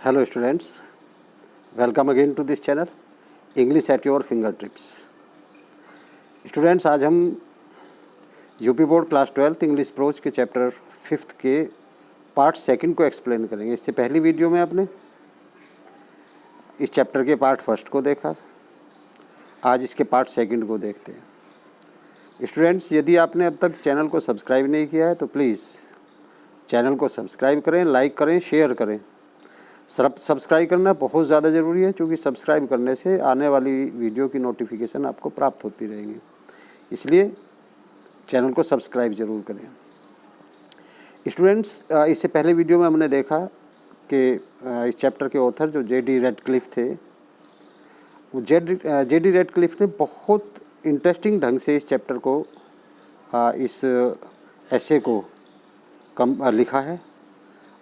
Hello students, welcome again to this channel English at your fingertips। Students आज हम UP board class 12 English pros के chapter 5 के part second को explain करेंगे। इससे पहली वीडियो में आपने इस चैप्टर के पार्ट फर्स्ट को देखा, आज इसके पार्ट सेकंड को देखते हैं। स्टूडेंट्स यदि आपने अब तक चैनल को सब्सक्राइब नहीं किया है तो प्लीज़ चैनल को सब्सक्राइब करें, लाइक करें, शेयर करें। सब्सक्राइब करना बहुत ज़्यादा ज़रूरी है, क्योंकि सब्सक्राइब करने से आने वाली वीडियो की नोटिफिकेशन आपको प्राप्त होती रहेगी, इसलिए चैनल को सब्सक्राइब ज़रूर करें। स्टूडेंट्स इससे पहले वीडियो में हमने देखा कि इस चैप्टर के ऑथर जो J.D. रेडक्लिफ थे, वो J.D. रेडक्लिफ ने बहुत इंटरेस्टिंग ढंग से इस चैप्टर को इस एसे को लिखा है।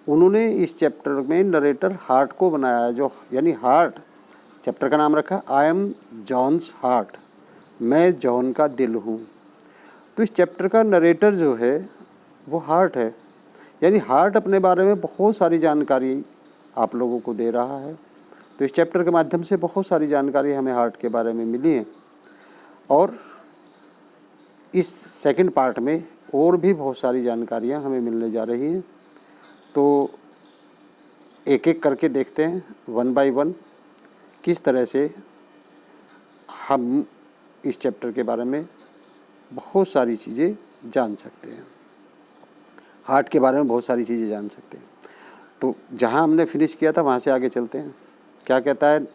उन्होंने इस चैप्टर में नरेटर हार्ट को बनाया, जो यानी हार्ट, चैप्टर का नाम रखा आई एम जॉन्स हार्ट, मैं जॉन का दिल हूँ। तो इस चैप्टर का नरेटर जो है वो हार्ट है, यानी हार्ट अपने बारे में बहुत सारी जानकारी आप लोगों को दे रहा है। तो इस चैप्टर के माध्यम से बहुत सारी जानकारी हमें हार्ट के बारे में मिली है, और इस सेकंड पार्ट में और भी बहुत सारी जानकारियाँ हमें मिलने जा रही हैं। तो एक एक करके देखते हैं, वन बाय वन, किस तरह से हम इस चैप्टर के बारे में बहुत सारी चीज़ें जान सकते हैं, हार्ट के बारे में बहुत सारी चीज़ें जान सकते हैं। तो जहां हमने फिनिश किया था वहां से आगे चलते हैं। क्या कहता है,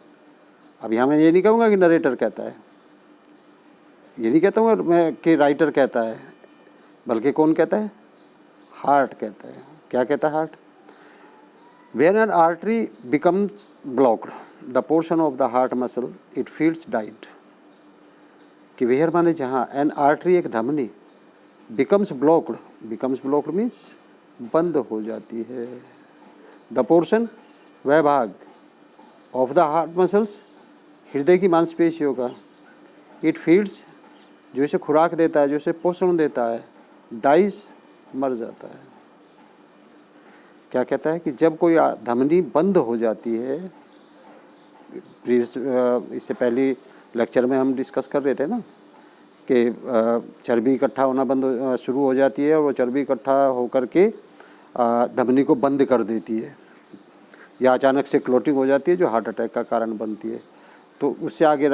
अब यहाँ मैं ये नहीं कहूँगा कि नरेटर कहता है, ये नहीं कहता हूँ मैं कि राइटर कहता है, बल्कि कौन कहता है, हार्ट कहता है। क्या कहता है heart? When an artery becomes blocked, the portion of the heart muscle it feels died। कि वेयर माने जहाँ, एन आर्टरी एक धमनी, becomes blocked means बंद हो जाती है। द पोर्शन वह भाग, ऑफ द हार्ट मसल्स हृदय की मांसपेशियों का, इट फीड्स जो इसे खुराक देता है, जो इसे पोषण देता है, डाइस मर जाता है। क्या कहता है कि जब कोई धमनी बंद हो जाती है, इससे पहले लेक्चर में हम डिस्कस कर रहे थे ना कि चर्बी इकट्ठा होना शुरू हो जाती है, और वो चर्बी इकट्ठा होकर के धमनी को बंद कर देती है, या अचानक से क्लोटिंग हो जाती है जो हार्ट अटैक का कारण बनती है। तो उससे आगे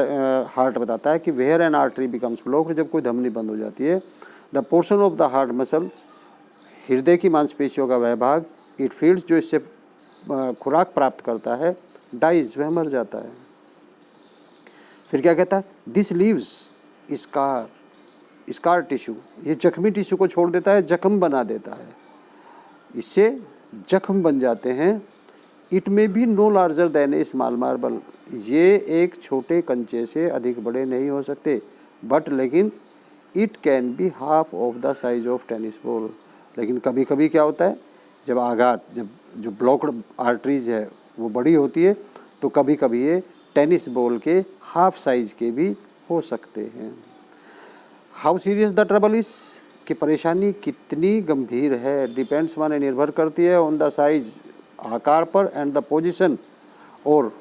हार्ट बताता है कि where an artery becomes blocked, जब कोई धमनी बंद हो जाती है, the portion of the heart muscles हृदय की मांसपेशियों का वह भाग, इट फील्ड्स जो इससे खुराक प्राप्त करता है, डाइज वह मर जाता है। फिर क्या कहता है, दिस लीव्स स्कार टिश्यू, ये जख्मी टिश्यू को छोड़ देता है, जख्म बना देता है, इससे जख्म बन जाते हैं। इट में be no larger than A small marble, ये एक छोटे कंचे से अधिक बड़े नहीं हो सकते, बट लेकिन it can be half of the size of tennis ball. लेकिन कभी कभी क्या होता है, जब आघात, जब जो ब्लॉक्ड आर्टरीज है वो बड़ी होती है, तो कभी कभी ये टेनिस बॉल के हाफ साइज के भी हो सकते हैं। How serious the trouble is, कि परेशानी कितनी गंभीर है, डिपेंड्स माने निर्भर करती है, ऑन द साइज आकार पर, एंड द पोजीशन और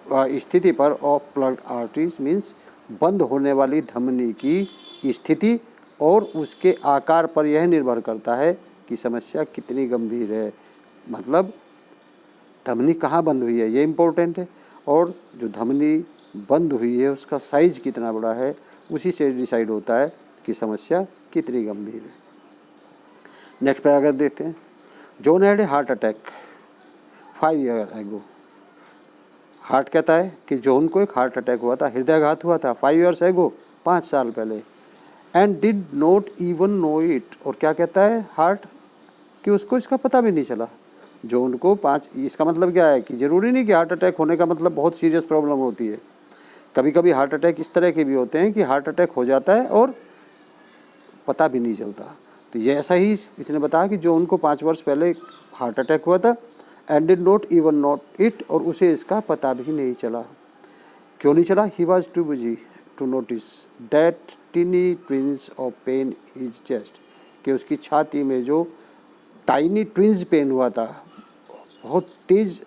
स्थिति पर, ऑफ प्लग आर्टरीज मीन्स बंद होने वाली धमनी की स्थिति और उसके आकार पर यह निर्भर करता है कि समस्या कितनी गंभीर है। मतलब धमनी कहाँ बंद हुई है ये इम्पोर्टेंट है, और जो धमनी बंद हुई है उसका साइज़ कितना बड़ा है, उसी से डिसाइड होता है कि समस्या कितनी गंभीर है। नेक्स्ट पैराग्राफ देखते हैं। John had a heart attack 5 years ago। Heart कहता है कि जॉन को एक हार्ट अटैक हुआ था, हृदयाघात हुआ था 5 years ago, 5 साल पहले, and did not even know it. और क्या कहता है हार्ट, कि उसको इसका पता भी नहीं चला। जॉन को 5, इसका मतलब क्या है कि ज़रूरी नहीं कि हार्ट अटैक होने का मतलब बहुत सीरियस प्रॉब्लम होती है। कभी कभी हार्ट अटैक इस तरह के भी होते हैं कि हार्ट अटैक हो जाता है और पता भी नहीं चलता। तो ये ऐसा ही इसने बताया कि जॉन को 5 वर्ष पहले हार्ट अटैक हुआ था, and did not even note it, और उसे इसका पता भी नहीं चला। क्यों नहीं चला? He was too busy to notice that tiny twinges of pain his chest, कि उसकी छाती में जो टाइनी ट्विंस पेन हुआ था, बहुत तेज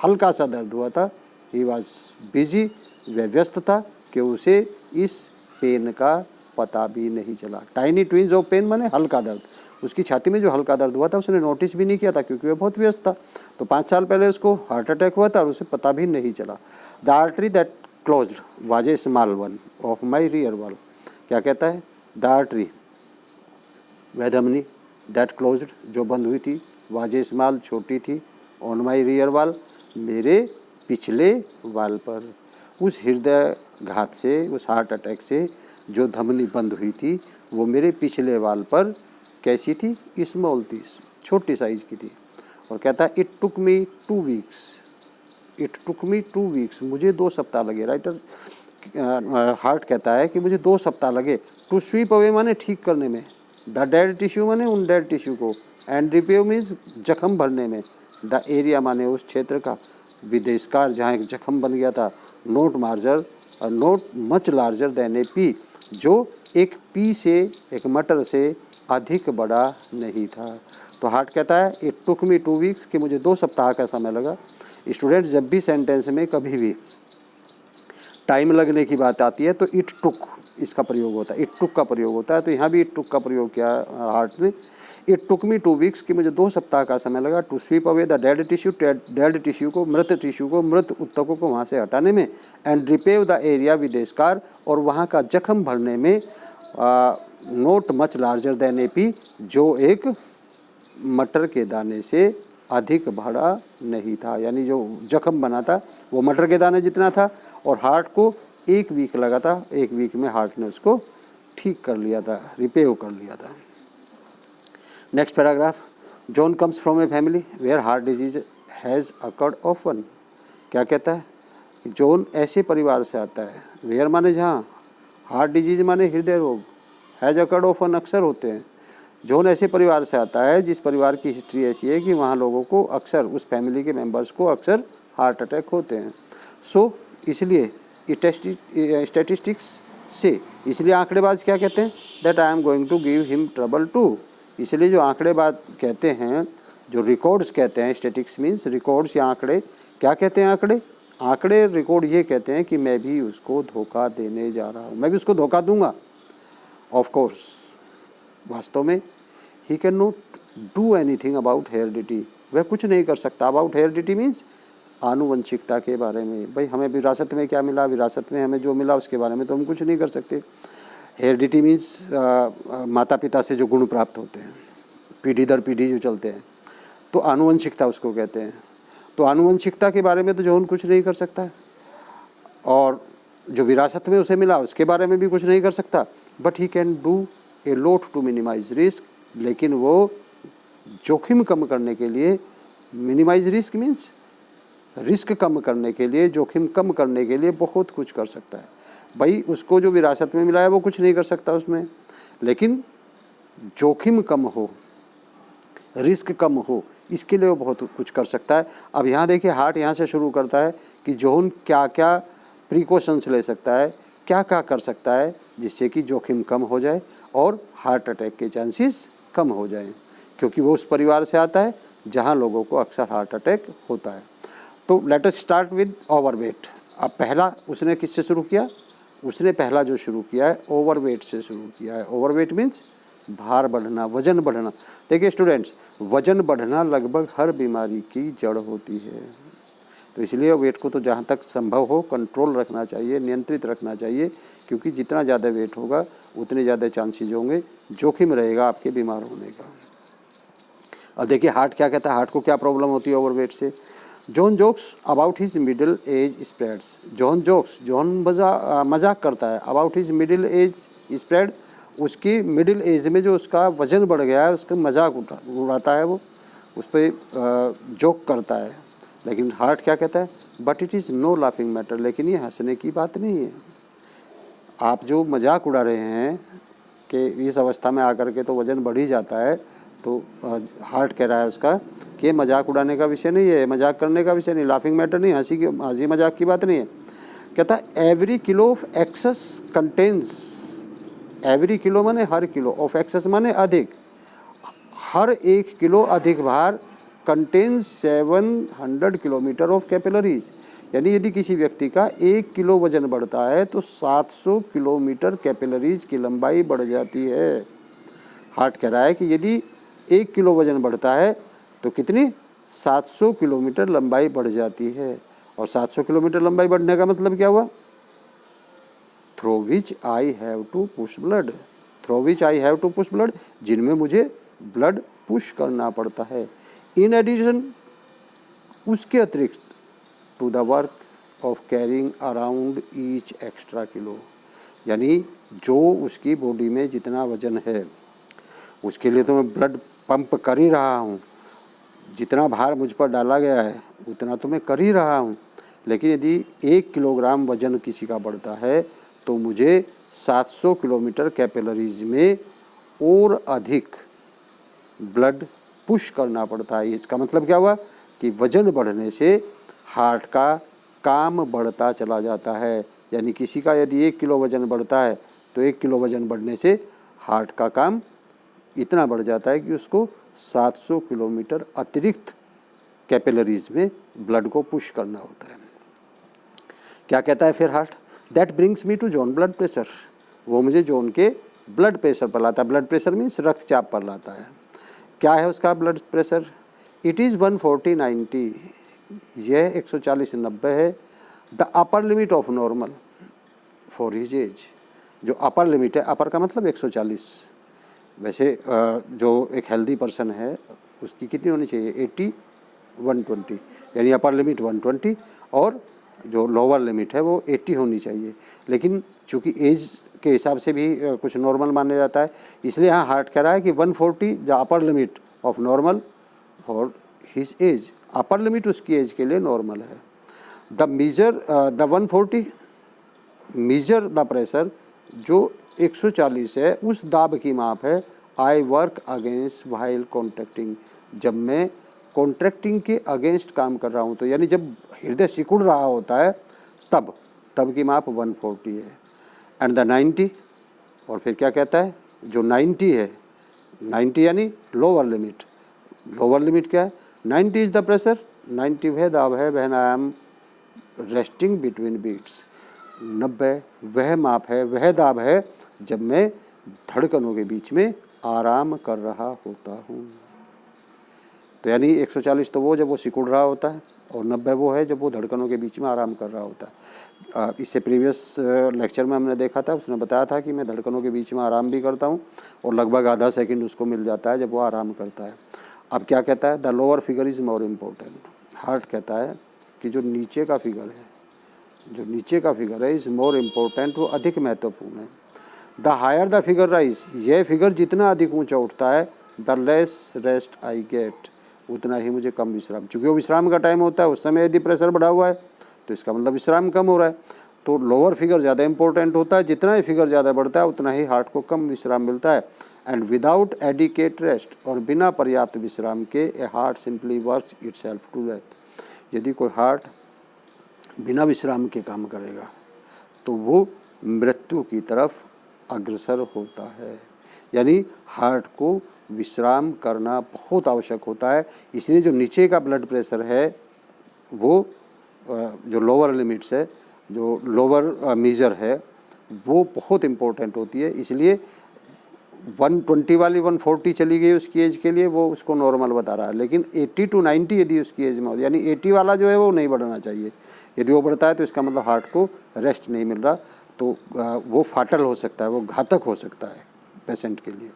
हल्का सा दर्द हुआ था। ही वॉज बिजी, वह व्यस्त था कि उसे इस पेन का पता भी नहीं चला। टाइनी ट्विंस ऑफ पेन माने हल्का दर्द। उसकी छाती में जो हल्का दर्द हुआ था उसने नोटिस भी नहीं किया था क्योंकि वह बहुत व्यस्त था। तो 5 साल पहले उसको हार्ट अटैक हुआ था और उसे पता भी नहीं चला। The artery that closed was a small one of my rear wall. क्या कहता है? द आर्टरी, वह धमनी, दैट क्लोज्ड जो बंद हुई थी, वाज ए स्मॉल छोटी थी, ऑन माई रियर वॉल मेरे पिछले वाल पर। उस हृदय घात से, उस हार्ट अटैक से जो धमनी बंद हुई थी वो मेरे पिछले वाल पर कैसी थी? स्मॉल थी, छोटी साइज की थी। और कहता है it took me 2 weeks, it took me 2 weeks, मुझे 2 सप्ताह लगे। राइटर हार्ट कहता है कि मुझे 2 सप्ताह लगे टू स्वीप अवे माने ठीक करने में, द डेड टिश्यू माने उन डेड टिश्यू को, एंड रिपेयर मीन्स जख्म भरने में, द एरिया माने उस क्षेत्र का, विद द स्कार जहाँ एक जख्म बन गया था, note merger note much larger than a pea, जो एक पी से, एक मटर से अधिक बड़ा नहीं था। तो हार्ट कहता है इट टुक मी 2 वीक्स कि मुझे 2 सप्ताह का समय लगा। स्टूडेंट जब भी सेंटेंस में कभी भी टाइम लगने की बात आती है तो इट टुक इसका प्रयोग होता है, इट टुक का प्रयोग होता है। तो यहाँ भी इट टुक का प्रयोग किया हार्ट ने। इट टुक मी 2 वीक्स कि मुझे 2 सप्ताह का समय लगा to sweep away the dead tissue, dead tissue को, मृत टिश्यू को, मृत ऊतकों को वहाँ से हटाने में, and repave the area with a scar, और वहाँ का जख्म भरने में, not much larger than a pea, जो एक मटर के दाने से अधिक बड़ा नहीं था। यानी जो जख्म बना था वो मटर के दाने जितना था, और हार्ट को 1 वीक लगा था। 1 वीक में हार्ट ने उसको ठीक कर लिया था, रिपेयर कर लिया था। Next paragraph, John comes from a family where heart disease has occurred often. क्या कहता है? जॉन ऐसे परिवार से आता है, वेयर माने जहाँ, हार्ट डिजीज माने हृदय रोग, हैज़ अकर्ड ऑफन अक्सर होते हैं। जॉन ऐसे परिवार से आता है जिस परिवार की हिस्ट्री ऐसी है कि वहाँ लोगों को अक्सर, उस फैमिली के मेंबर्स को अक्सर हार्ट अटैक होते हैं। सो इसलिए स्टैटिस्टिक्स से, इसलिए आंकड़ेबाज क्या कहते हैं? That I am going to give him trouble too. इसलिए जो आंकड़ेबाज कहते हैं, जो रिकॉर्ड्स कहते हैं, स्टैटिक्स मीन्स रिकॉर्ड्स या आंकड़े, क्या कहते हैं आंकड़े? आंकड़े रिकॉर्ड ये कहते हैं कि मैं भी उसको धोखा देने जा रहा हूँ, मैं भी उसको धोखा दूंगा। ऑफ कोर्स, वास्तव में he can not do anything about heredity, वह कुछ नहीं कर सकता। अबाउट हेरिडिटी मीन्स आनुवंशिकता के बारे में। भाई हमें विरासत में क्या मिला, विरासत में हमें जो मिला उसके बारे में तो हम कुछ नहीं कर सकते। हेरिडिटी मीन्स माता पिता से जो गुण प्राप्त होते हैं, पीढ़ी दर पीढ़ी जो चलते हैं, तो आनुवंशिकता उसको कहते हैं। तो आनुवंशिकता के बारे में तो जॉन कुछ नहीं कर सकता है, और जो विरासत में उसे मिला उसके बारे में भी कुछ नहीं कर सकता। But he can do a lot to minimize risk, लेकिन वो जोखिम कम करने के लिए, मिनिमाइज रिस्क मीन्स रिस्क कम करने के लिए, जोखिम कम करने के लिए बहुत कुछ कर सकता है। भाई उसको जो विरासत में मिला है वो कुछ नहीं कर सकता उसमें, लेकिन जोखिम कम हो, रिस्क कम हो, इसके लिए वो बहुत कुछ कर सकता है। अब यहाँ देखिए, हार्ट यहाँ से शुरू करता है कि जॉन क्या क्या प्रिकॉशंस ले सकता है, क्या क्या कर सकता है जिससे कि जोखिम कम हो जाए और हार्ट अटैक के चांसेस कम हो जाएं, क्योंकि वो उस परिवार से आता है जहाँ लोगों को अक्सर हार्ट अटैक होता है। तो let us start with overweight. अब पहला उसने किससे शुरू किया? उसने पहला जो शुरू किया है ओवरवेट से शुरू किया है। ओवरवेट मीन्स भार बढ़ना, वजन बढ़ना। देखिए स्टूडेंट्स, वजन बढ़ना लगभग हर बीमारी की जड़ होती है। तो इसलिए वेट को तो जहाँ तक संभव हो कंट्रोल रखना चाहिए, नियंत्रित रखना चाहिए, क्योंकि जितना ज़्यादा वेट होगा उतने ज़्यादा चांसेस होंगे, जोखिम रहेगा आपके बीमार होने का। अब देखिए हार्ट क्या कहता है, हार्ट को क्या प्रॉब्लम होती है ओवरवेट से। John jokes about his middle age spreads. John jokes, John मजाक करता है about his middle age spread, उसकी मिडिल एज में जो उसका वजन बढ़ गया है उसका मजाक उड़ाता है, वो उस पर जोक करता है। लेकिन हार्ट क्या कहता है? But it is no laughing matter, लेकिन ये हंसने की बात नहीं है। आप जो मजाक उड़ा रहे हैं कि इस अवस्था में आकर के तो वज़न बढ़ ही जाता है, तो हार्ट कह रहा है उसका कि मजाक उड़ाने का विषय नहीं है, मजाक करने का विषय नहीं, लाफिंग मैटर नहीं, हंसी मजाक की बात नहीं है। कहता है every kilo of excess contains, every kilo माने हर किलो, ऑफ एक्सेस माने अधिक, हर 1 किलो अधिक भार कंटेन्स 700 किलोमीटर ऑफ कैपिलरीज। यानी यदि किसी व्यक्ति का 1 किलो वजन बढ़ता है तो 700 किलोमीटर कैपिलरीज की लंबाई बढ़ जाती है। हार्ट कह रहा है कि यदि 1 किलो वजन बढ़ता है तो कितनी 700 किलोमीटर लंबाई बढ़ जाती है। और 700 किलोमीटर लंबाई बढ़ने का मतलब क्या हुआ? Through which I have to push blood, through which I have to push blood, जिनमें मुझे ब्लड पुश करना पड़ता है। इन एडिशन, उसके अतिरिक्त, to the work of carrying around each extra kilo, यानी जो उसकी बॉडी में जितना वजन है उसके लिए तो मैं ब्लड पंप कर ही रहा हूँ, जितना भार मुझ पर डाला गया है उतना तो मैं कर ही रहा हूँ। लेकिन यदि 1 किलोग्राम वजन किसी का बढ़ता है तो मुझे 700 किलोमीटर कैपिलरीज में और अधिक ब्लड पुश करना पड़ता है। इसका मतलब क्या हुआ कि वजन बढ़ने से हार्ट का काम बढ़ता चला जाता है। यानी किसी का यदि 1 किलो वजन बढ़ता है तो 1 किलो वजन बढ़ने से हार्ट का काम इतना बढ़ जाता है कि उसको 700 किलोमीटर अतिरिक्त कैपिलरीज में ब्लड को पुश करना होता है। क्या कहता है फिर heart? That brings me to zone blood pressure, वो मुझे जोन के ब्लड प्रेशर पर लाता है। ब्लड प्रेशर मीन्स रक्तचाप पर लाता है। क्या है उसका ब्लड प्रेशर? इट इज़ 140/90, यह 140/90 है। The upper limit of normal for his as, जो अपर लिमिट है, अपर का मतलब 140, वैसे जो एक हेल्दी पर्सन है उसकी कितनी होनी चाहिए? 80/120, यानी अपर लिमिट 120 और जो लोअर लिमिट है वो 80 होनी चाहिए। लेकिन चूँकि एज के हिसाब से भी कुछ नॉर्मल माना जाता है, इसलिए यहाँ हार्ट कह रहा है कि 140 the upper limit of normal for his age, upper limit उसकी एज के लिए नॉर्मल है। The measure the 140 measure the pressure, जो 140 है उस दाब की माप है। I work against while contracting, जब मैं कॉन्ट्रैक्टिंग के अगेंस्ट काम कर रहा हूँ, तो यानी जब हृदय सिकुड़ रहा होता है तब की माप 140 है। एंड द 90, और फिर क्या कहता है? जो 90 है, 90 यानी लोअर लिमिट। लोअर लिमिट क्या है? 90 इज़ द प्रेशर, 90 वह दाब है when I am resting between beats, 90 वह माप है, वह दाब है जब मैं धड़कनों के बीच में आराम कर रहा होता हूँ। तो यानी 140 तो वो जब वो सिकुड़ रहा होता है और 90 वो है जब वो धड़कनों के बीच में आराम कर रहा होता है। इससे प्रीवियस लेक्चर में हमने देखा था, उसने बताया था कि मैं धड़कनों के बीच में आराम भी करता हूँ और लगभग आधा सेकंड उसको मिल जाता है जब वो आराम करता है। अब क्या कहता है? The lower figure is more important. Heart कहता है कि जो नीचे का फिगर है, जो नीचे का फिगर है इज़ मोर इम्पोर्टेंट, वो अधिक महत्वपूर्ण है। The higher the figure rise, यह फिगर जितना अधिक ऊंचा उठता है, the less rest I get, उतना ही मुझे कम विश्राम, चूँकि वो विश्राम का टाइम होता है, उस समय यदि प्रेशर बढ़ा हुआ है तो इसका मतलब विश्राम कम हो रहा है। तो लोअर फिगर ज़्यादा इंपॉर्टेंट होता है, जितना ही फिगर ज़्यादा बढ़ता है उतना ही हार्ट को कम विश्राम मिलता है। एंड विदाउट एडिकेट रेस्ट, और बिना पर्याप्त विश्राम के a heart simply works itself to death, यदि कोई हार्ट बिना विश्राम के काम करेगा तो वो मृत्यु की तरफ अग्रसर होता है। यानी हार्ट को विश्राम करना बहुत आवश्यक होता है। इसलिए जो नीचे का ब्लड प्रेशर है वो जो लोअर लिमिट्स है, जो लोअर मीजर है, वो बहुत इम्पोर्टेंट होती है। इसलिए 120 वाली 140 चली गई उसकी एज के लिए, वो उसको नॉर्मल बता रहा है। लेकिन 80 to 90 यदि उसकी एज में हो, यानी 80 वाला जो है वो नहीं बढ़ना चाहिए। यदि वो बढ़ता है तो इसका मतलब हार्ट को रेस्ट नहीं मिल रहा, तो वो फाटल हो सकता है, वो घातक हो सकता है पेशेंट के लिए।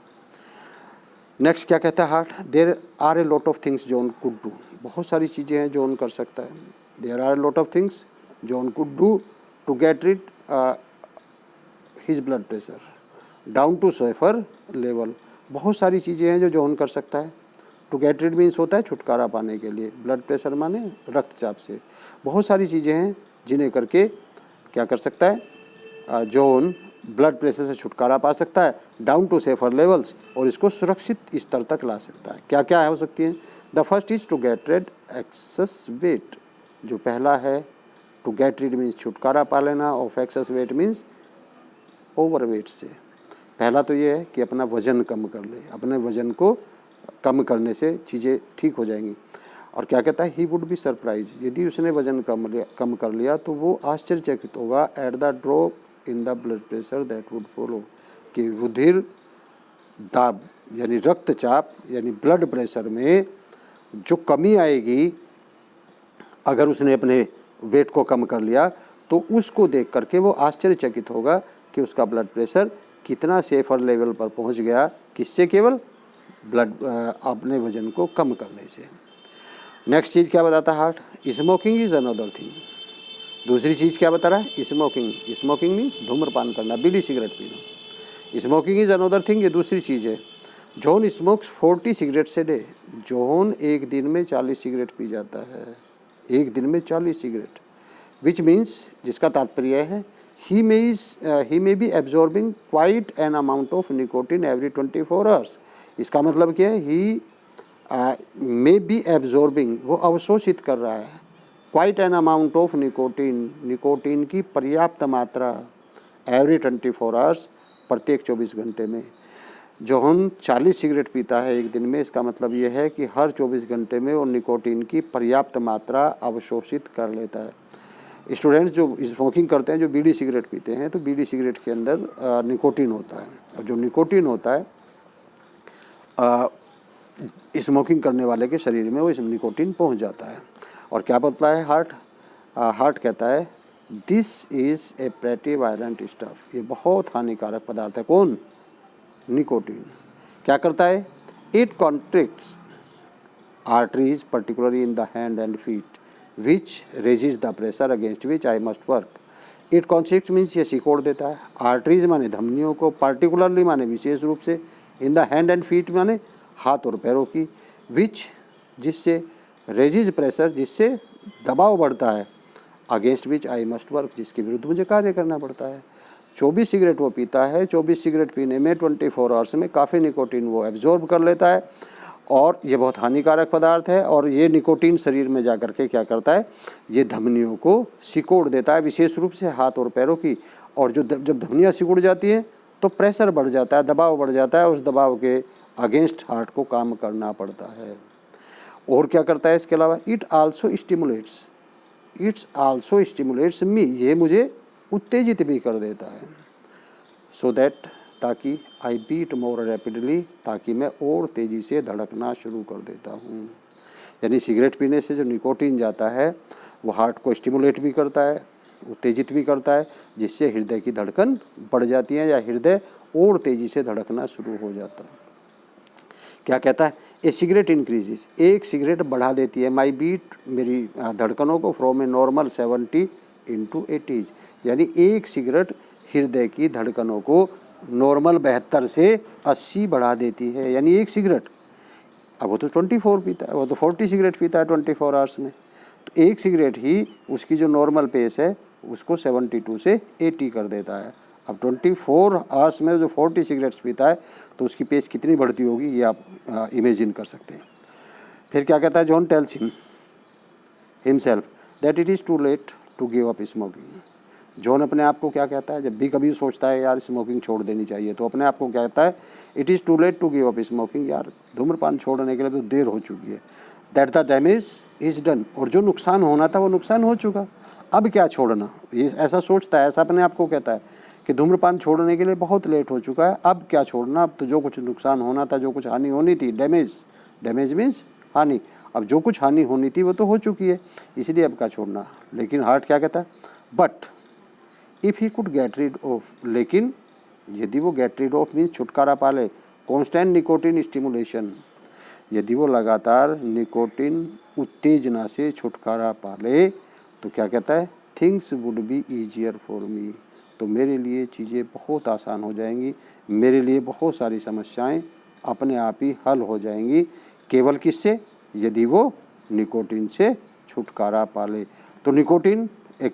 नेक्स्ट क्या कहता है heart? There are a lot of things John could do, बहुत सारी चीज़ें हैं जो ऑन कर सकता है। There are a lot of things John could do to get rid his blood pressure down to safer level, बहुत सारी चीज़ें हैं जो जॉन कर सकता है। टू गेट रिड मीन्स होता है छुटकारा पाने के लिए, ब्लड प्रेशर माने रक्तचाप से। बहुत सारी चीज़ें हैं जिन्हें करके क्या कर सकता है? जॉन ब्लड प्रेशर से छुटकारा पा सकता है डाउन टू सेफर लेवल्स, और इसको सुरक्षित स्तर तक ला सकता है। क्या क्या हो सकती हैं? The first is to get rid excess weight, जो पहला है टू गेट रिड मीन्स छुटकारा पा लेना, of access wait means over weight से। पहला तो ये है कि अपना वज़न कम कर ले, अपने वज़न को कम करने से चीज़ें ठीक हो जाएंगी। और क्या कहता है, ही वुड बी सरप्राइज, यदि उसने वजन कम कर लिया तो वो आश्चर्यचकित होगा, at the drop in the blood pressure that would follow, कि रुधिर दाब यानी रक्तचाप यानी ब्लड प्रेशर में जो कमी आएगी अगर उसने अपने वेट को कम कर लिया, तो उसको देख करके वो आश्चर्यचकित होगा कि उसका ब्लड प्रेशर कितना सेफर लेवल पर पहुंच गया, किससे, केवल ब्लड अपने वजन को कम करने से। नेक्स्ट चीज़ क्या बताता है heart, smoking is another thing. दूसरी चीज़ क्या बता रहा है, स्मोकिंग। स्मोकिंग मीन्स धूम्रपान करना, बीड़ी सिगरेट पीना। स्मोकिंग इज़ अनदर थिंग, ये दूसरी चीज़ है। John smokes 40 cigarettes a day. John एक दिन में 40 सिगरेट पी जाता है, एक दिन में 40 सिगरेट। विच मीन्स, जिसका तात्पर्य है, he may be absorbing quite an amount of nicotine every 24 hours. इसका मतलब क्या है, ही मे बी एब्जॉर्बिंग, वो अवशोषित कर रहा है, quite an amount of nicotine, nicotine की पर्याप्त मात्रा, एवरी 24 आवर्स, प्रत्येक 24 घंटे में। जो हम 40 सिगरेट पीता है एक दिन में, इसका मतलब ये है कि हर 24 घंटे में वो निकोटिन की पर्याप्त मात्रा अवशोषित कर लेता है। स्टूडेंट्स जो स्मोकिंग करते हैं, जो बीड़ी सिगरेट पीते हैं, तो बीड़ी सिगरेट के अंदर निकोटिन होता है, और जो निकोटिन होता है स्मोकिंग करने वाले के शरीर में वो इस निकोटिन पहुंच जाता है। और क्या बोलता है हार्ट, हार्ट कहता है, this is a pretty violent stuff, ये बहुत हानिकारक पदार्थ है। कौन, निकोटिन। क्या करता है, it contracts arteries particularly in the hand and feet which resist the pressure against which I must work. It contracts means ये सिकोड़ देता है, आर्टरीज माने धमनियों को, पार्टिकुलरली माने विशेष रूप से, in the hand and feet माने हाथ और पैरों की, विच जिससे, रेजिस्ट प्रेशर जिससे दबाव बढ़ता है, against which I must work जिसके विरुद्ध मुझे कार्य करना पड़ता है। 24 सिगरेट वो पीता है, 24 सिगरेट पीने में 24 आवर्स में काफ़ी निकोटिन वो एब्जॉर्ब कर लेता है, और ये बहुत हानिकारक पदार्थ है। और ये निकोटिन शरीर में जाकर के क्या करता है, ये धमनियों को सिकोड़ देता है, विशेष रूप से हाथ और पैरों की। और जो जब धमनियाँ सिकुड़ जाती हैं तो प्रेशर बढ़ जाता है, दबाव बढ़ जाता है, उस दबाव के अगेंस्ट हार्ट को काम करना पड़ता है। और क्या करता है इसके अलावा, इट्स आल्सो स्टिमुलेट्स मी, ये मुझे उत्तेजित भी कर देता है, सो दैट, ताकि, आई बीट मोर रैपिडली, ताकि मैं और तेज़ी से धड़कना शुरू कर देता हूँ। यानी सिगरेट पीने से जो निकोटिन जाता है वो हार्ट को स्टिमुलेट भी करता है, उत्तेजित भी करता है, जिससे हृदय की धड़कन बढ़ जाती है या हृदय और तेज़ी से धड़कना शुरू हो जाता है। क्या कहता है, ए सिगरेट इंक्रीजेस, एक सिगरेट बढ़ा देती है, माई बीट, मेरी धड़कनों को, फ्रॉम ए नॉर्मल 70 into 80, यानी एक सिगरेट हृदय की धड़कनों को नॉर्मल 72 से 80 बढ़ा देती है। यानी एक सिगरेट, अब वो तो 24 पीता है, वो तो 40 सिगरेट पीता है 24 आवर्स में, तो एक सिगरेट ही उसकी जो नॉर्मल पेस है उसको 72 से 80 कर देता है। अब 24 आवर्स में जो 40 सिगरेट्स पीता है तो उसकी पेस कितनी बढ़ती होगी, ये आप इमेजिन कर सकते हैं। फिर क्या कहता है, John tells himself that it is too late to give up smoking. जॉन अपने आप को क्या कहता है, जब भी कभी सोचता है यार स्मोकिंग छोड़ देनी चाहिए, तो अपने आप को क्या कहता है, it is too late to give up smoking, यार धूम्रपान छोड़ने के लिए तो देर हो चुकी है। That the damage is done, और जो नुकसान होना था वो नुकसान हो चुका, अब क्या छोड़ना, ये ऐसा सोचता है, ऐसा अपने आप को कहता है कि धूम्रपान छोड़ने के लिए बहुत लेट हो चुका है, अब क्या छोड़ना, अब तो जो कुछ नुकसान होना था, जो कुछ हानि होनी थी, डैमेज मीन्स हानि, अब जो कुछ हानि होनी थी वो तो हो चुकी है, इसलिए अब क्या छोड़ना। लेकिन हार्ट क्या कहता है, but if he could get rid of, लेकिन यदि वो गेट रीड ऑफ मीन्स छुटकारा पा ले, कॉन्स्टेंट निकोटिन स्टिमुलेशन, यदि वो लगातार निकोटिन उत्तेजना से छुटकारा पा ले, तो क्या कहता है, things would be easier for me, तो मेरे लिए चीज़ें बहुत आसान हो जाएंगी, मेरे लिए बहुत सारी समस्याएं अपने आप ही हल हो जाएंगी, केवल किससे, यदि वो निकोटिन से छुटकारा पा ले। तो निकोटिन एक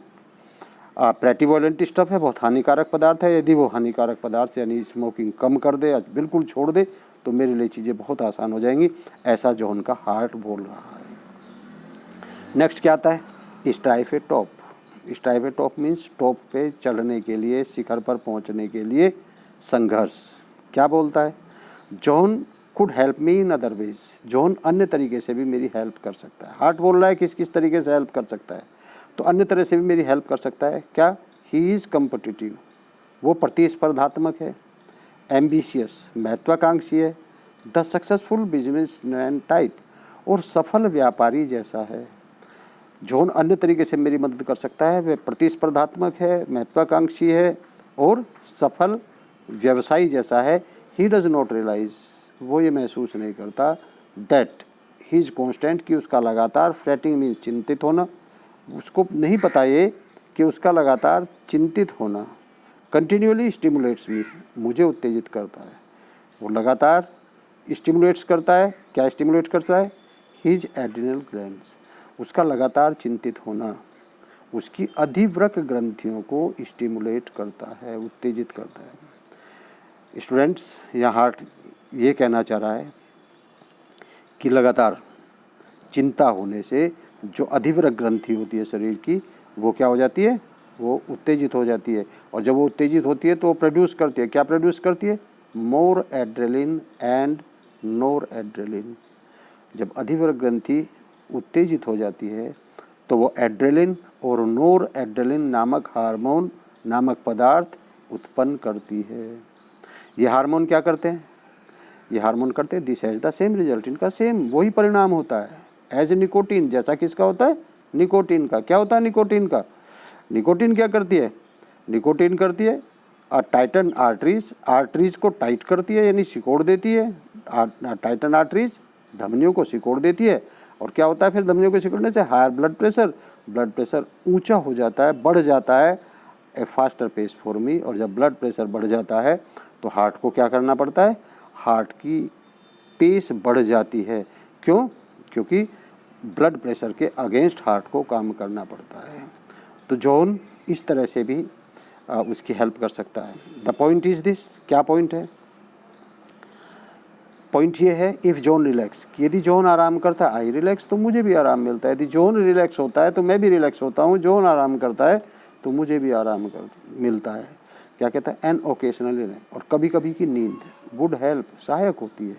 प्रेटिवोलेंट स्टफ है, बहुत हानिकारक पदार्थ है, यदि वो हानिकारक पदार्थ यानी स्मोकिंग कम कर दे या बिल्कुल छोड़ दे तो मेरे लिए चीज़ें बहुत आसान हो जाएंगी, ऐसा जॉन का हार्ट बोल रहा है। नेक्स्ट क्या आता है, स्ट्राइव ए टॉप। स्ट्राइव ए टॉप मीन्स टॉप पे चढ़ने के लिए, शिखर पर पहुंचने के लिए संघर्ष। क्या बोलता है, John could help me in other ways, John अन्य तरीके से भी मेरी हेल्प कर सकता है। हार्ट बोल रहा है किस किस तरीके से हेल्प कर सकता है, तो अन्य तरह से भी मेरी हेल्प कर सकता है। क्या? ही इज़ कम्पिटिटिव, वो प्रतिस्पर्धात्मक है। एम्बिशियस, महत्वाकांक्षी है। द सक्सेसफुल बिजनेसमैन टाइप, और सफल व्यापारी जैसा है। जॉन अन्य तरीके से मेरी मदद कर सकता है, वह प्रतिस्पर्धात्मक है, महत्वाकांक्षी है और सफल व्यवसायी जैसा है। ही डज नॉट रियलाइज, वो ये महसूस नहीं करता। दैट ही इज कॉन्स्टेंट, कि उसका लगातार, फ्रेटिंग मीन्स चिंतित होना, उसको नहीं पता ये कि उसका लगातार चिंतित होना। कंटिन्यूअली स्टिमुलेट्स मी, मुझे उत्तेजित करता है। वो लगातार स्टिमुलेट्स करता है। क्या स्टिमुलेट करता है? हिज एड्रिनल ग्लैंड्स, उसका लगातार चिंतित होना उसकी अधिवृक्क ग्रंथियों को स्टिमुलेट करता है, उत्तेजित करता है। स्टूडेंट्स, यहाँ हार्ट ये कहना चाह रहा है कि लगातार चिंता होने से जो अधिवृक्क ग्रंथि होती है शरीर की, वो क्या हो जाती है? वो उत्तेजित हो जाती है। और जब वो उत्तेजित होती है तो वो प्रोड्यूस करती है, क्या प्रोड्यूस करती है? मोर एड्रेलिन एंड नोर एड्रेलिन। जब अधिवृक्क ग्रंथि उत्तेजित हो जाती है तो वो एड्रेलिन और नोर एड्रेलिन नामक हार्मोन, नामक पदार्थ उत्पन्न करती है। ये हार्मोन क्या करते हैं? ये हार्मोन करते हैं this has the same result, इनका सेम वही परिणाम होता है एज निकोटीन, जैसा किसका होता है? निकोटीन का। क्या होता है निकोटीन का? निकोटीन क्या करती है? निकोटीन करती है टाइटन आर्टरीज, आर्टरीज को टाइट करती है यानी सिकोड़ देती है। टाइटन आर्टरीज धमनियों को सिकोड़ देती है। और क्या होता है फिर धमनियों को सिकोड़ने से? हायर ब्लड प्रेशर ऊंचा हो जाता है, बढ़ जाता है, ए फास्टर पेस फॉर मी। और जब ब्लड प्रेशर बढ़ जाता है तो हार्ट को क्या करना पड़ता है? हार्ट की पेस बढ़ जाती है। क्यों? क्योंकि ब्लड प्रेशर के अगेंस्ट हार्ट को काम करना पड़ता है। तो जॉन इस तरह से भी उसकी हेल्प कर सकता है। द पॉइंट इज़ दिस, क्या पॉइंट है? पॉइंट ये है, इफ़ जॉन रिलैक्स, यदि जॉन आराम करता है आई रिलैक्स, तो मुझे भी आराम मिलता है। यदि जॉन रिलैक्स होता है तो मैं भी रिलैक्स होता हूँ। जॉन आराम करता है तो मुझे भी आराम मिलता है। क्या कहता है? एन ओकेशनली, और कभी कभी की नींद वुड हेल्प, सहायक होती है।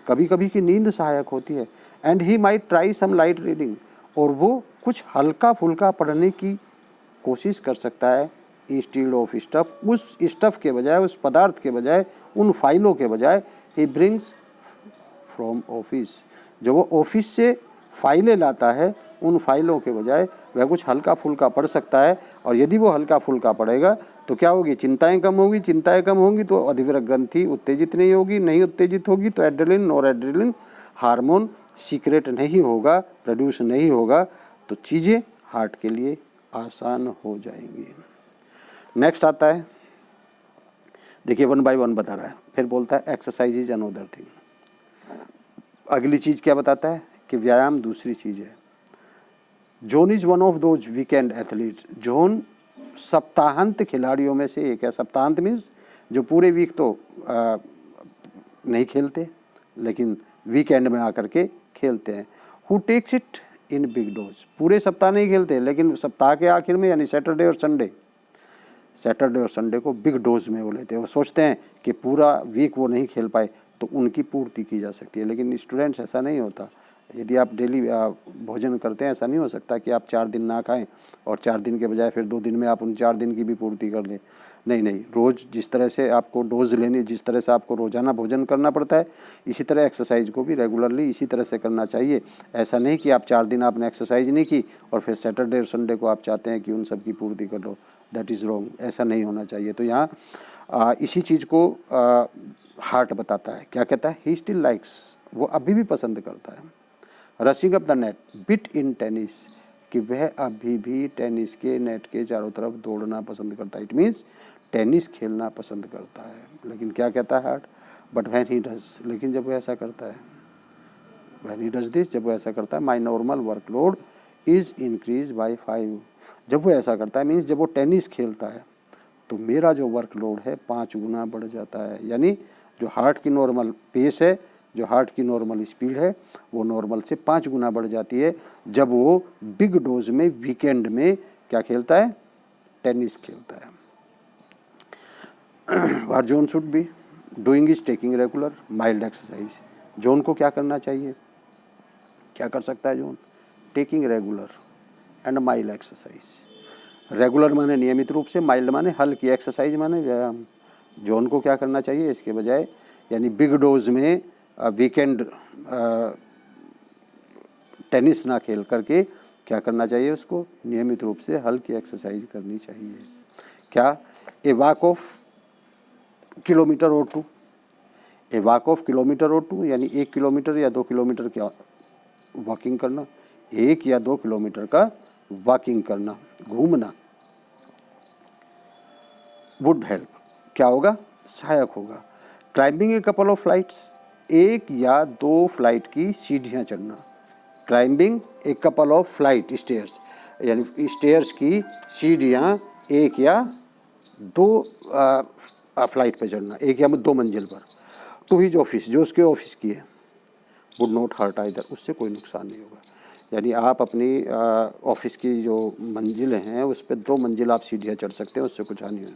कभी कभी की नींद सहायक होती है। And he might try some light reading, और वो कुछ हल्का फुल्का पढ़ने की कोशिश कर सकता है। इंस्टीड ऑफ स्टफ, उस स्टफ के बजाय, उस पदार्थ के बजाय, उन फाइलों के बजाय, ही ब्रिंग्स फ्रॉम ऑफिस, जब वो ऑफिस से फाइलें लाता है, उन फाइलों के बजाय वह कुछ हल्का फुल्का पढ़ सकता है। और यदि वो हल्का फुल्का पढ़ेगा तो क्या होगी? चिंताएं कम होगी। चिंताएं कम होंगी तो अधिवृक्क ग्रंथि उत्तेजित नहीं होगी। नहीं उत्तेजित होगी तो adrenaline, nor adrenaline hormone secrete नहीं होगा, प्रोड्यूस नहीं होगा, तो चीज़ें हार्ट के लिए आसान हो जाएंगी। नेक्स्ट आता है, देखिए 1 बाय 1 बता रहा है। फिर बोलता है एक्सरसाइज इज अनदर थिंग। अगली चीज़ क्या बताता है? कि व्यायाम दूसरी चीज़ है। John is one of those weekend athlete, John सप्ताहांत खिलाड़ियों में से एक है। सप्ताहांत मीन्स जो पूरे वीक तो नहीं खेलते, लेकिन वीकेंड में आकर के खेलते हैं। Who takes it in big dose, पूरे सप्ताह नहीं खेलते लेकिन सप्ताह के आखिर में यानी सैटरडे और संडे को बिग डोज में वो लेते हैं। वो सोचते हैं कि पूरा वीक वो नहीं खेल पाए तो उनकी पूर्ति की जा सकती है। लेकिन स्टूडेंट्स, ऐसा नहीं होता। यदि आप डेली भोजन करते हैं, ऐसा नहीं हो सकता कि आप 4 दिन ना खाएं और 4 दिन के बजाय फिर 2 दिन में आप उन 4 दिन की भी पूर्ति कर लें। नहीं, रोज़ जिस तरह से आपको डोज लेनी, जिस तरह से आपको रोज़ाना भोजन करना पड़ता है, इसी तरह एक्सरसाइज को भी रेगुलरली इसी तरह से करना चाहिए। ऐसा नहीं कि आप 4 दिन आपने एक्सरसाइज नहीं की और फिर सैटरडे और संडे को आप चाहते हैं कि उन सब की पूर्ति कर लो। दैट इज़ रॉन्ग, ऐसा नहीं होना चाहिए। तो यहाँ इसी चीज़ को हार्ट बताता है। क्या कहता है? ही स्टिल लाइक्स, वो अभी भी पसंद करता है। Rushing up the net bit in tennis, कि वह अभी भी टेनिस के नेट के चारों तरफ दौड़ना पसंद करता है। इट मीन्स टेनिस खेलना पसंद करता है। लेकिन क्या कहता है heart? But when he does, लेकिन जब वो ऐसा करता है, व्हेन ही डज दिस, जब वो ऐसा करता है, my normal workload is increase by 5। जब वो ऐसा करता है मीन्स जब वो टेनिस खेलता है तो मेरा जो वर्कलोड है 5 गुना बढ़ जाता है। यानी जो हार्ट की नॉर्मल पेस है, जो हार्ट की नॉर्मल स्पीड है, वो नॉर्मल से 5 गुना बढ़ जाती है जब वो बिग डोज में वीकेंड में क्या खेलता है? टेनिस खेलता है। What John should be doing is taking regular mild exercise, John को क्या करना चाहिए, क्या कर सकता है John? Taking regular and mild exercise. Regular माने नियमित रूप से, माइल्ड माने हल्की, एक्सरसाइज माने व्यायाम। जॉन को क्या करना चाहिए इसके बजाय, यानी बिग डोज में वीकेंड टेनिस ना खेल करके क्या करना चाहिए उसको, नियमित रूप से हल्की एक्सरसाइज करनी चाहिए। क्या? ए वॉक ऑफ किलोमीटर और 2, ए वॉक ऑफ किलोमीटर और 2 यानी 1 किलोमीटर या 2 किलोमीटर क्या वॉकिंग करना, 1 या 2 किलोमीटर का वॉकिंग करना, घूमना, वुड हेल्प, क्या होगा, सहायक होगा। Climbing a couple of flights, 1 या 2 फ्लाइट की सीढ़ियाँ चढ़ना। Climbing a couple of flight stairs, यानी स्टेयर्स की सीढ़ियाँ 1 या 2 फ्लाइट पर चढ़ना, 1 या 2 मंजिल पर। टू हिज ऑफिस, जो उसके ऑफिस की है, वुड नॉट हर्ट आइदर, उससे कोई नुकसान नहीं होगा। यानी आप अपनी ऑफिस की जो मंजिलें हैं उस पर 2 मंजिल आप सीढ़ियाँ चढ़ सकते हैं, उससे कुछ हानि नहीं।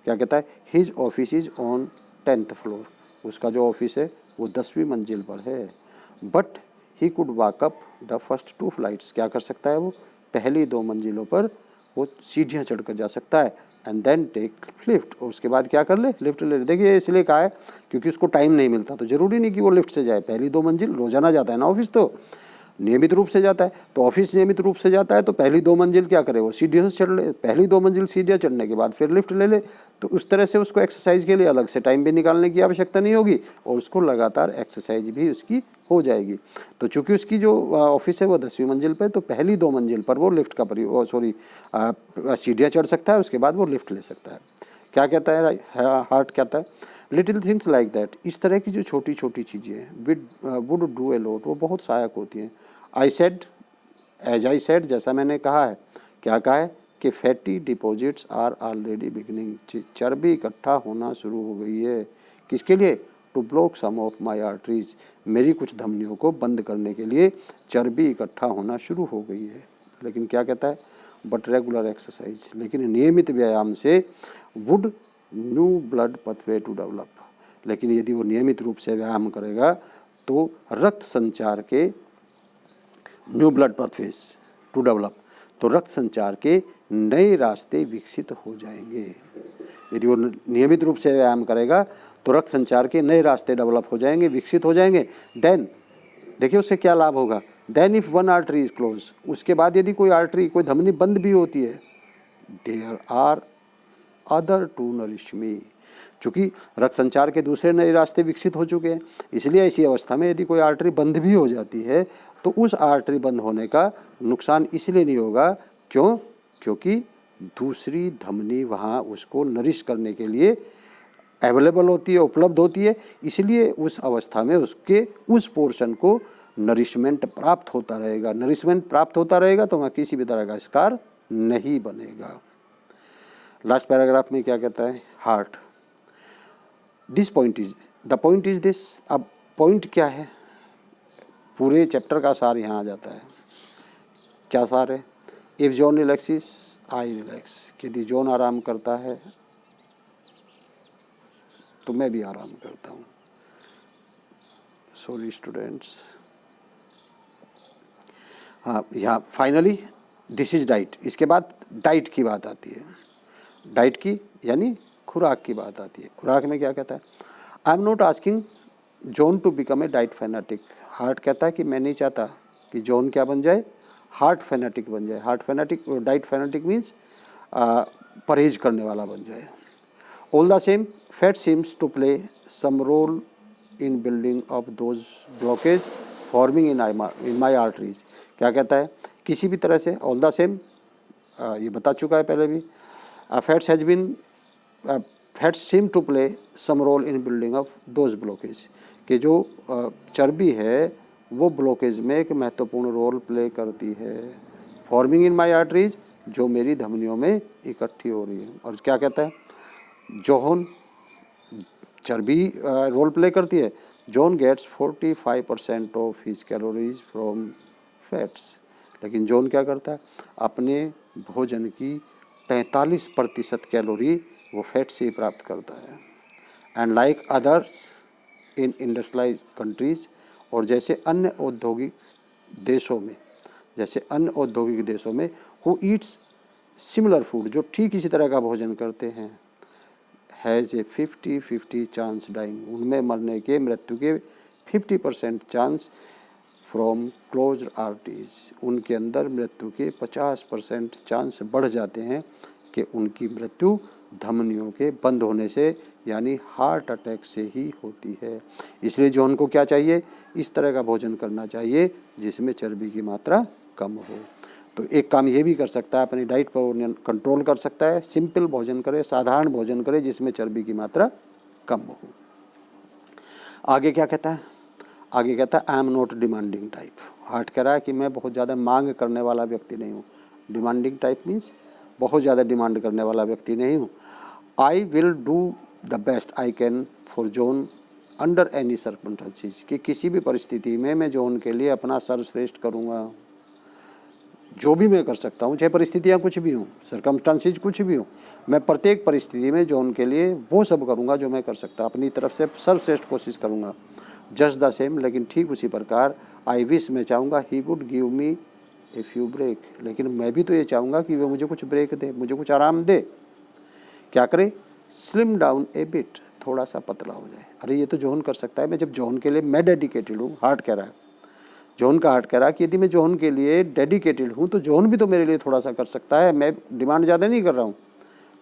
क्या कहता है, his office is on 10th floor, उसका जो ऑफिस है वो 10वीं मंजिल पर है। But he could walk up the first 2 flights, क्या कर सकता है वो, पहली 2 मंजिलों पर वो सीढ़ियाँ चढ़ कर जा सकता है। एंड देन टेक लिफ्ट, और उसके बाद क्या कर ले, लिफ्ट ले। देखिए इसलिए कहा है क्योंकि उसको टाइम नहीं मिलता, तो ज़रूरी नहीं कि वो लिफ्ट से जाए, पहली 2 मंजिल रोजाना जाता है ना ऑफिस, तो नियमित रूप से जाता है, तो ऑफिस नियमित रूप से जाता है तो पहली 2 मंजिल क्या करे, वो सीढ़ियों से चढ़ ले, पहली 2 मंजिल सीढ़ियाँ चढ़ने के बाद फिर लिफ्ट ले ले। तो उस तरह से उसको एक्सरसाइज के लिए अलग से टाइम भी निकालने की आवश्यकता नहीं होगी और उसको लगातार एक्सरसाइज भी उसकी हो जाएगी। तो चूँकि उसकी जो ऑफिस है वो 10वीं मंजिल पर, तो पहली 2 मंजिल पर वो लिफ्ट का सीढ़ियाँ चढ़ सकता है, उसके बाद वो लिफ्ट ले सकता है। क्या कहता है हार्ट, कहता है लिटिल थिंग्स लाइक दैट, इस तरह की जो छोटी छोटी चीज़ें हैं वुड डू ए लॉट, वो बहुत सहायक होती हैं। I said, as I said, जैसा मैंने कहा है, क्या कहा है कि fatty deposits are already beginning, चर्बी इकट्ठा होना शुरू हो गई है, किसके लिए, to block some of my arteries, मेरी कुछ धमनियों को बंद करने के लिए चर्बी इकट्ठा होना शुरू हो गई है। लेकिन क्या कहता है, बट रेगुलर एक्सरसाइज, लेकिन नियमित व्यायाम से would new blood pathway to develop, लेकिन यदि वो नियमित रूप से व्यायाम करेगा तो रक्त संचार के न्यू ब्लड पथवेज टू डेवलप, तो रक्त संचार के नए रास्ते विकसित हो जाएंगे। यदि वो नियमित रूप से व्यायाम करेगा तो रक्त संचार के नए रास्ते डेवलप हो जाएंगे, विकसित हो जाएंगे। देन देखिए उससे क्या लाभ होगा, then if one artery is close, उसके बाद यदि कोई आर्टरी, कोई धमनी बंद भी होती है, there are other to nourish me, चूँकि रक्त संचार के दूसरे नए रास्ते विकसित हो चुके हैं, इसलिए ऐसी अवस्था में यदि कोई आर्टरी बंद भी हो जाती है तो उस आर्टरी बंद होने का नुकसान इसलिए नहीं होगा, क्यों, क्योंकि दूसरी धमनी वहाँ उसको नरिश करने के लिए अवेलेबल होती है, उपलब्ध होती है, इसलिए उस अवस्था में उसके उस पोर्शन को नरिशमेंट प्राप्त होता रहेगा। नरिशमेंट प्राप्त होता रहेगा तो वहाँ किसी भी तरह का स्कार नहीं बनेगा। लास्ट पैराग्राफ में क्या कहता है, heart, this point is, the point is this, अब पॉइंट क्या है, पूरे चैप्टर का सार यहाँ आ जाता है। क्या सार है, इफ जॉन रिलैक्सिस आई रिलैक्स, यदि जॉन आराम करता है तो मैं भी आराम करता हूँ। सॉरी स्टूडेंट्स, हाँ यहाँ फाइनली दिस इज डाइट, इसके बाद डाइट की बात आती है। डाइट की यानी खुराक की बात आती है। खुराक में क्या कहता है, I am not asking John to become a diet fanatic, heart कहता है कि मैं नहीं चाहता कि जॉन क्या बन जाए, हार्ट फैनाटिक बन जाए। Heart fanatic, diet fanatic means परहेज करने वाला बन जाए। All the same fat seems to play some role in building of those blockage forming in my arteries, क्या कहता है, किसी भी तरह से, ऑल द सेम ये बता चुका है पहले भी, fats has been fats seem to play some role in building of those blockage, कि जो चर्बी है वो ब्लॉकेज में एक महत्वपूर्ण रोल प्ले करती है। फॉर्मिंग इन माई आर्टरीज, जो मेरी धमनियों में इकट्ठी हो रही है। और क्या कहता है, जॉन, चर्बी रोल प्ले करती है, John gets 45% of his calories from fats, लेकिन जॉन क्या करता है, अपने भोजन की 43% कैलोरी वो फैट से ही प्राप्त करता है। And like others in industrialise countries, और जैसे अन्य औद्योगिक देशों में हु ईट्स सिमिलर फूड, जो ठीक इसी तरह का भोजन करते हैं, हैज़ ए 50-50 चांस डाइंग, उनमें मृत्यु के 50% चांस फ्रॉम क्लोज्ड आर्टरीज, उनके अंदर मृत्यु के 50% चांस बढ़ जाते हैं कि उनकी मृत्यु धमनियों के बंद होने से यानी हार्ट अटैक से ही होती है। इसलिए जो उनको क्या चाहिए, इस तरह का भोजन करना चाहिए जिसमें चर्बी की मात्रा कम हो। तो एक काम ये भी कर सकता है, अपनी डाइट पर कंट्रोल कर सकता है, सिंपल भोजन करे, साधारण भोजन करे जिसमें चर्बी की मात्रा कम हो। आगे क्या कहता है, आगे कहता है I am not demanding type. Heart कह रहा है कि मैं बहुत ज़्यादा मांग करने वाला व्यक्ति नहीं हूँ। डिमांडिंग टाइप मीन्स बहुत ज़्यादा डिमांड करने वाला व्यक्ति नहीं हूँ। I will do the best I can for John under any circumstances, कि किसी भी परिस्थिति में मैं जॉन के लिए अपना सर्वश्रेष्ठ करूँगा, जो भी मैं कर सकता हूँ, चाहे परिस्थितियाँ कुछ भी हों, सर्कमस्टांसेस कुछ भी हों, मैं प्रत्येक परिस्थिति में जॉन के लिए वो सब करूँगा जो मैं कर सकता, अपनी तरफ से सर्वश्रेष्ठ कोशिश करूँगा। जस्ट द सेम, लेकिन ठीक उसी प्रकार आई विश, मैं चाहूँगा he would give me a few break, लेकिन मैं भी तो ये चाहूँगा कि वो मुझे कुछ ब्रेक दे, मुझे कुछ आराम दे। क्या करे, स्लिम डाउन ए बिट, थोड़ा सा पतला हो जाए। अरे ये तो जॉन कर सकता है, मैं जब जॉन के लिए मैं डेडिकेटेड हूँ, हार्ट कह रहा है, जॉन का हार्ट कह रहा है कि यदि मैं जॉन के लिए डेडिकेटेड हूँ तो जॉन भी तो मेरे लिए थोड़ा सा कर सकता है, मैं डिमांड ज़्यादा नहीं कर रहा हूँ,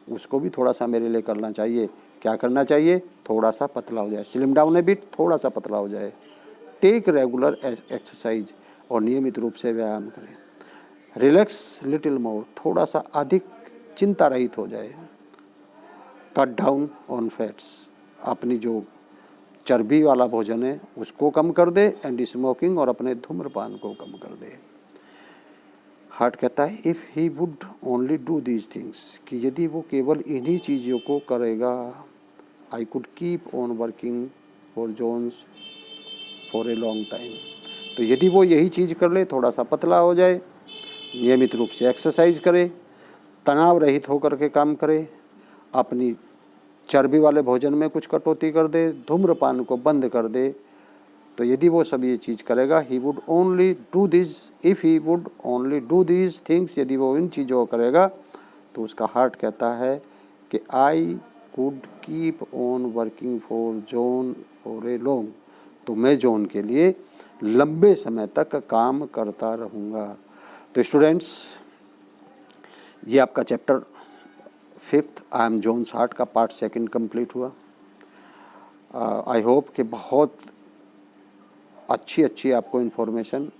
उसको भी थोड़ा सा मेरे लिए करना चाहिए। क्या करना चाहिए, थोड़ा सा पतला हो जाए, स्लिम डाउन ए बिट, थोड़ा सा पतला हो जाए। टेक रेगुलर एक्सरसाइज, और नियमित रूप से व्यायाम करें। रिलैक्स लिटिल मोर, थोड़ा सा अधिक चिंता रहित हो जाए। कट डाउन ऑन फैट्स, अपनी जो चर्बी वाला भोजन है उसको कम कर दे, एंड स्मोकिंग, और अपने धूम्रपान को कम कर दे। हार्ट कहता है if he would only do these things, कि यदि वो केवल इन्हीं चीज़ों को करेगा, I could keep on working for Jones for a long time, तो यदि वो यही चीज़ कर ले, थोड़ा सा पतला हो जाए, नियमित रूप से एक्सरसाइज करे, तनाव रहित होकर के काम करे, अपनी चर्बी वाले भोजन में कुछ कटौती कर दे, धूम्रपान को बंद कर दे, तो यदि वो सब ये चीज़ करेगा, he would only do this, if he would only do this things, यदि वो इन चीज़ों को करेगा, तो उसका हार्ट कहता है कि I could keep on working for John for a long, तो मैं जॉन के लिए लंबे समय तक काम करता रहूँगा। तो स्टूडेंट्स, ये आपका chapter 5th I am John's heart का पार्ट 2 कंप्लीट हुआ। आई होप कि बहुत अच्छी आपको इन्फॉर्मेशन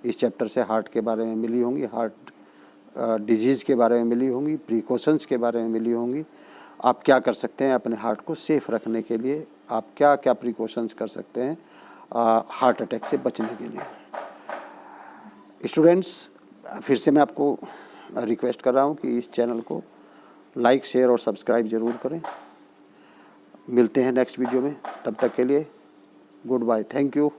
इस चैप्टर से हार्ट के बारे में मिली होंगी, हार्ट डिजीज़ के बारे में मिली होंगी, प्रिकॉशंस के बारे में मिली होंगी। आप क्या कर सकते हैं अपने हार्ट को सेफ रखने के लिए, आप क्या क्या प्रिकॉशंस कर सकते हैं हार्ट अटैक से बचने के लिए। स्टूडेंट्स, फिर से मैं आपको रिक्वेस्ट कर रहा हूँ कि इस चैनल को लाइक, शेयर और सब्सक्राइब ज़रूर करें। मिलते हैं नेक्स्ट वीडियो में, तब तक के लिए गुड बाय, थैंक यू।